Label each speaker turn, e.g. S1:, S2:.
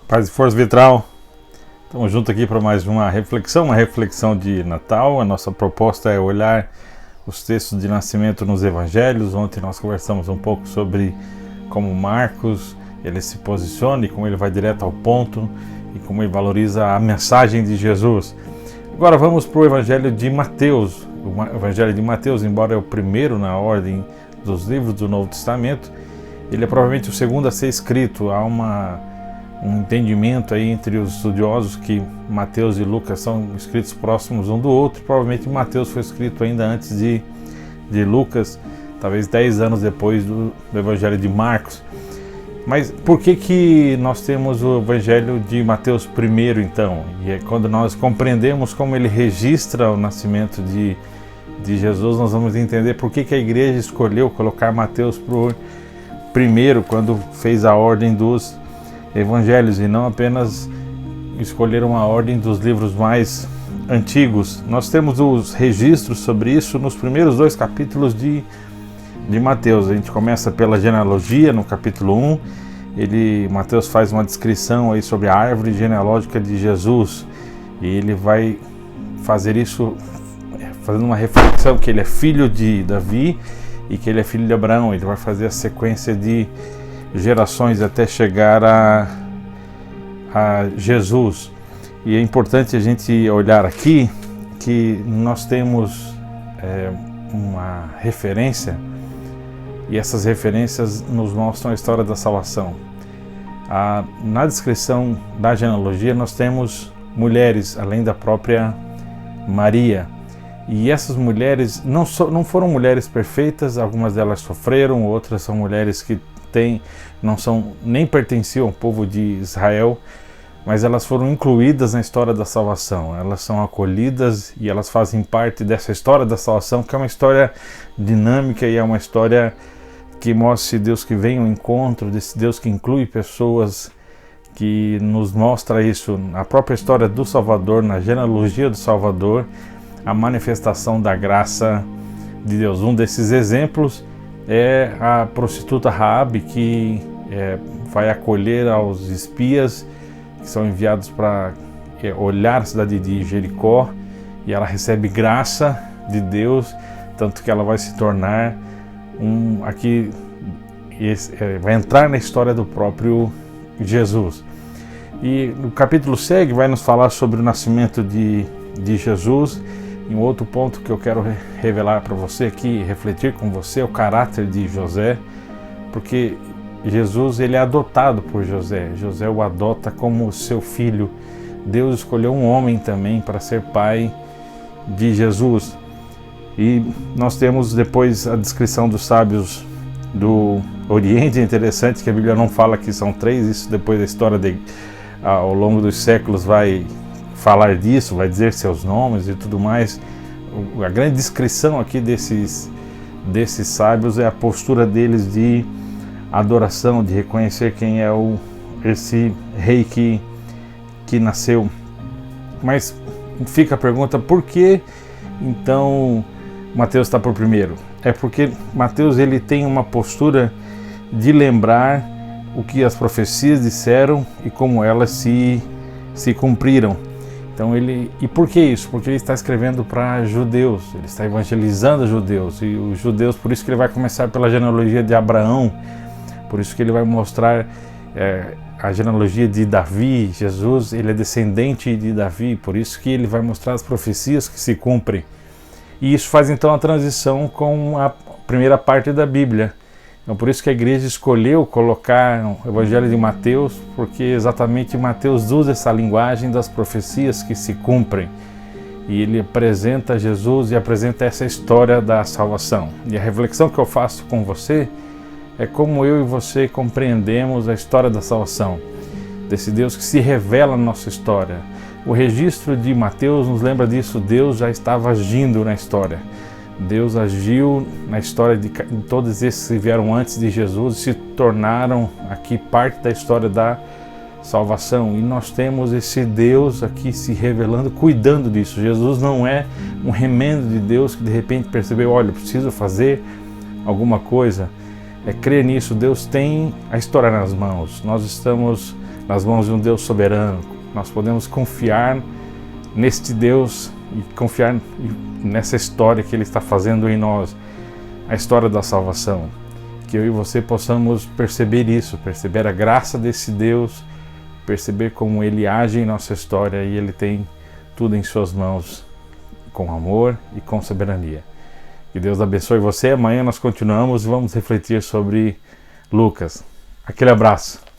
S1: Paz e Força Vitral, estamos juntos aqui para mais uma reflexão de Natal. A nossa proposta é olhar os textos de nascimento nos Evangelhos. Ontem nós conversamos um pouco sobre como Marcos ele se posiciona e como ele vai direto ao ponto e como ele valoriza a mensagem de Jesus. Agora vamos para o Evangelho de Mateus. O Evangelho de Mateus, embora é o primeiro na ordem dos livros do Novo Testamento, ele é provavelmente o segundo a ser escrito. Há um entendimento aí entre os estudiosos que Mateus e Lucas são escritos próximos um do outro. Provavelmente Mateus foi escrito ainda antes de Lucas, talvez 10 anos depois do Evangelho de Marcos. Mas por que nós temos o Evangelho de Mateus primeiro, então? E é quando nós compreendemos como ele registra o nascimento de Jesus, nós vamos entender por que a igreja escolheu colocar Mateus por primeiro quando fez a ordem dos Evangelhos e não apenas escolheram a ordem dos livros mais antigos. Nós temos os registros sobre isso nos primeiros 2 capítulos de Mateus. A gente começa pela genealogia no capítulo 1. Mateus faz uma descrição aí sobre a árvore genealógica de Jesus e ele vai fazer isso fazendo uma reflexão que ele é filho de Davi e que ele é filho de Abraão. Ele vai fazer a sequência de gerações até chegar a Jesus. E é importante a gente olhar aqui que nós temos uma referência, e essas referências nos mostram a história da salvação. Na descrição da genealogia nós temos mulheres, além da própria Maria. E essas mulheres não foram mulheres perfeitas, algumas delas sofreram, outras são mulheres que nem pertenciam ao povo de Israel, mas elas foram incluídas na história da salvação. Elas são acolhidas e elas fazem parte dessa história da salvação, que é uma história dinâmica e é uma história que mostra esse Deus que vem ao encontro, desse Deus que inclui pessoas, que nos mostra isso na própria história do Salvador, na genealogia do Salvador, a manifestação da graça de Deus. Um desses exemplos é a prostituta Raabe, que vai acolher aos espias que são enviados para olhar a cidade de Jericó, e ela recebe graça de Deus, tanto que ela vai se tornar vai entrar na história do próprio Jesus. E o capítulo segue, vai nos falar sobre o nascimento de Jesus. E um outro ponto que eu quero revelar para você aqui, refletir com você, é o caráter de José, porque Jesus ele é adotado por José. José o adota como seu filho. Deus escolheu um homem também para ser pai de Jesus. E nós temos depois a descrição dos sábios do Oriente. É interessante que a Bíblia não fala que são 3, isso depois da história ao longo dos séculos vai falar disso, vai dizer seus nomes e tudo mais. A grande descrição aqui desses sábios é a postura deles de adoração, de reconhecer quem é esse rei que nasceu. Mas fica a pergunta, por que então Mateus está por primeiro? É porque Mateus ele tem uma postura de lembrar o que as profecias disseram e como elas se cumpriram. Então e por que isso? Porque ele está escrevendo para judeus, ele está evangelizando os judeus, e os judeus, por isso que ele vai começar pela genealogia de Abraão, por isso que ele vai mostrar a genealogia de Davi. Jesus ele é descendente de Davi, por isso que ele vai mostrar as profecias que se cumprem. E isso faz então a transição com a primeira parte da Bíblia. Então por isso que a igreja escolheu colocar o Evangelho de Mateus, porque exatamente Mateus usa essa linguagem das profecias que se cumprem. E ele apresenta Jesus e apresenta essa história da salvação. E a reflexão que eu faço com você é como eu e você compreendemos a história da salvação, desse Deus que se revela na nossa história. O registro de Mateus nos lembra disso. Deus já estava agindo na história. Deus agiu na história de todos esses que vieram antes de Jesus e se tornaram aqui parte da história da salvação. E nós temos esse Deus aqui se revelando, cuidando disso. Jesus não é um remendo de Deus que de repente percebeu, olha, preciso fazer alguma coisa. Crer nisso. Deus tem a história nas mãos. Nós estamos nas mãos de um Deus soberano. Nós podemos confiar neste Deus e confiar nessa história que Ele está fazendo em nós, a história da salvação. Que eu e você possamos perceber isso, perceber a graça desse Deus, perceber como Ele age em nossa história e Ele tem tudo em suas mãos, com amor e com soberania. Que Deus abençoe você. Amanhã nós continuamos e vamos refletir sobre Lucas. Aquele abraço.